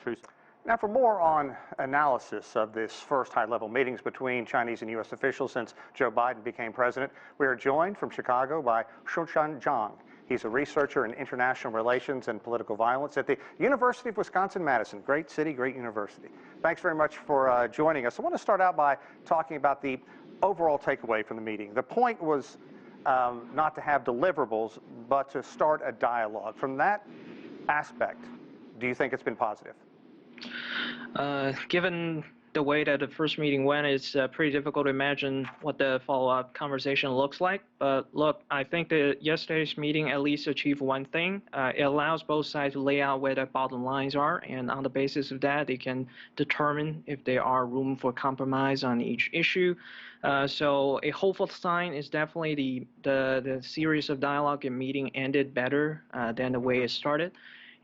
truth. Now, for more on analysis of this first high-level meetings between Chinese and U.S. officials since Joe Biden became president, we are joined from Chicago by Xunchao Zhang. He's a researcher in international relations and political violence at the University of Wisconsin-Madison. Great city, great university. Thanks very much for joining us. I want to start out by talking about the overall takeaway from the meeting. The point was not to have deliverables, but to start a dialogue. From that aspect, do you think it's been positive? Given the way that the first meeting went, it's pretty difficult to imagine what the follow-up conversation looks like. But look, I think that yesterday's meeting at least achieved one thing. It allows both sides to lay out where the bottom lines are, and on the basis of that, they can determine if there are room for compromise on each issue. So a hopeful sign is definitely the series of dialogue and meeting ended better than the way it started.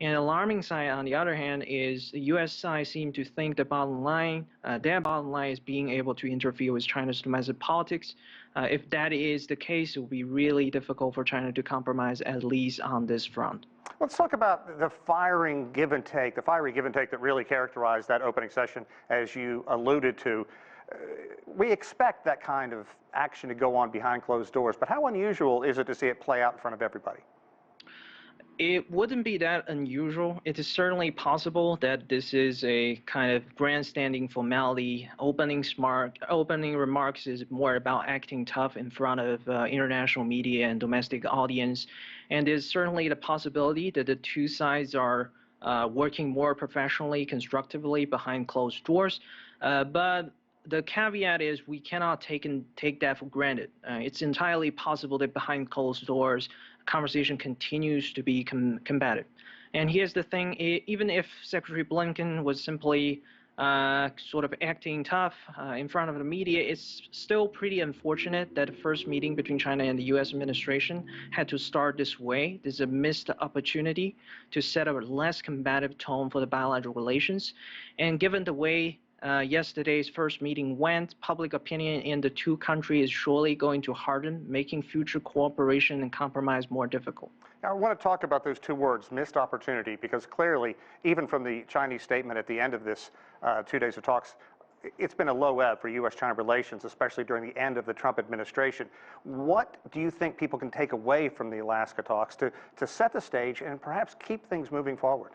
An alarming sign, on the other hand, is the U.S. side seemed to think the bottom line, their bottom line is being able to interfere with China's domestic politics. If that is the case, it will be really difficult for China to compromise, at least on this front. Let's talk about the fiery give and take that really characterized that opening session, as you alluded to. We expect that kind of action to go on behind closed doors, but how unusual is it to see it play out in front of everybody? It wouldn't be that unusual. It is certainly possible that this is a kind of grandstanding formality. Opening remarks is more about acting tough in front of international media and domestic audience. And there's certainly the possibility that the two sides are working more professionally, constructively behind closed doors. But the caveat is we cannot take that for granted. It's entirely possible that behind closed doors, conversation continues to be combative. And here's the thing, even if Secretary Blinken was simply sort of acting tough in front of the media, it's still pretty unfortunate that the first meeting between China and the U.S. administration had to start this way. There's a missed opportunity to set a less combative tone for the bilateral relations. And given the way yesterday's first meeting went, public opinion in the two countries is surely going to harden, making future cooperation and compromise more difficult. Now, I want to talk about those two words, missed opportunity, because clearly, even from the Chinese statement at the end of this 2 days of talks, it's been a low ebb for U.S. China relations, especially during the end of the Trump administration. What do you think people can take away from the Alaska talks to set the stage and perhaps keep things moving forward?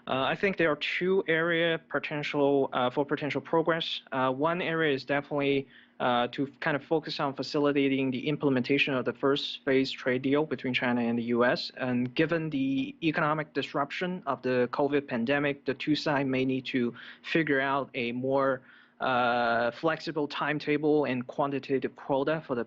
I think there are two areas for potential progress. One area is definitely to kind of focus on facilitating the implementation of the first phase trade deal between China and the U.S. And given the economic disruption of the COVID pandemic, the two sides may need to figure out a more flexible timetable and quantitative quota for the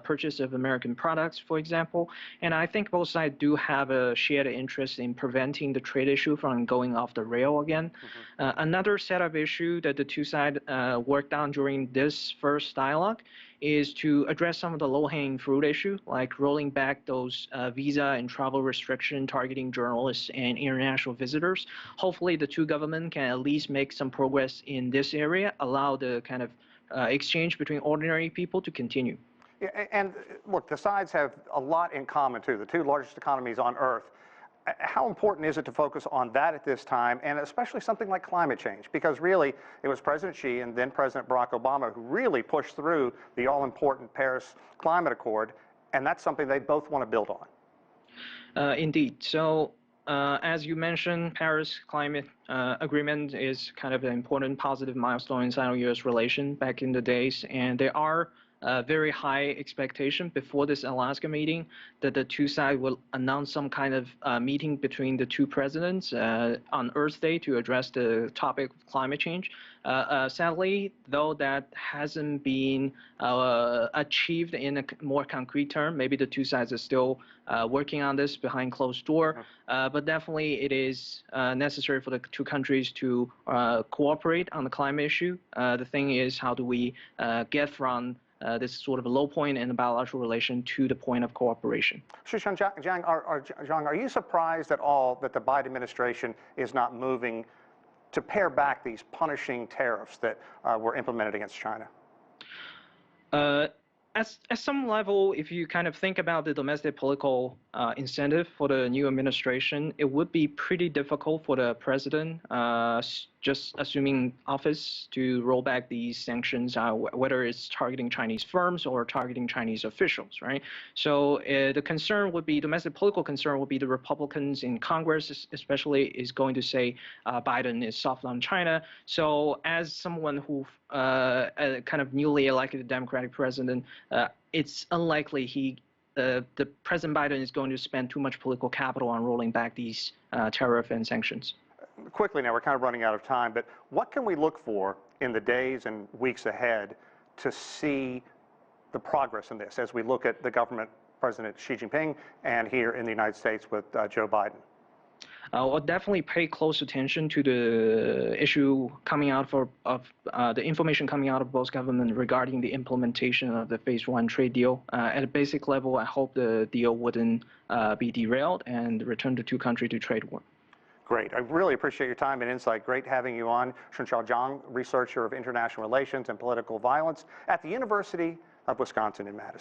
purchase of American products, for example. And I think both sides do have a shared interest in preventing the trade issue from going off the rail again. Another set of issues that the two sides worked on during this first dialogue is to address some of the low-hanging fruit issue, like rolling back those visa and travel restrictions targeting journalists and international visitors. Hopefully, the two governments can at least make some progress in this area, allow the kind of exchange between ordinary people to continue. Yeah, and look, the sides have a lot in common, too, the two largest economies on Earth. How important is it to focus on that at this time, and especially something like climate change? Because really, it was President Xi and then President Barack Obama who really pushed through the all-important Paris Climate Accord, and that's something they both want to build on. Indeed. So, as you mentioned, Paris Climate Agreement is kind of an important positive milestone in Sino-U.S. relations back in the days, and there are very high expectation before this Alaska meeting that the two sides will announce some kind of meeting between the two presidents on Earth Day to address the topic of climate change. Sadly, though, that hasn't been achieved in a more concrete term. Maybe the two sides are still working on this behind closed door, but definitely it is necessary for the two countries to cooperate on the climate issue. The thing is, how do we get from this sort of a low point in the bilateral relation to the point of cooperation? Xunchao Zhang, are you surprised at all that the Biden administration is not moving to pare back these punishing tariffs that were implemented against China? At some level, if you kind of think about the domestic political incentive for the new administration. It would be pretty difficult for the president, just assuming office, to roll back these sanctions, whether it's targeting Chinese firms or targeting Chinese officials, right? So the concern would be, domestic political concern would be the Republicans in Congress, especially, is going to say Biden is soft on China. So as someone who kind of newly elected Democratic president, it's unlikely the President Biden is going to spend too much political capital on rolling back these tariff and sanctions. Quickly now, we're kind of running out of time, but what can we look for in the days and weeks ahead to see the progress in this as we look at the government, President Xi Jinping, and here in the United States with Joe Biden? We'll definitely pay close attention to the issue coming out the information coming out of both governments regarding the implementation of the Phase 1 trade deal. At a basic level, I hope the deal wouldn't be derailed and return the two countries to trade war. Great. I really appreciate your time and insight. Great having you on. Xunchao Zhang, researcher of international relations and political violence at the University of Wisconsin in Madison.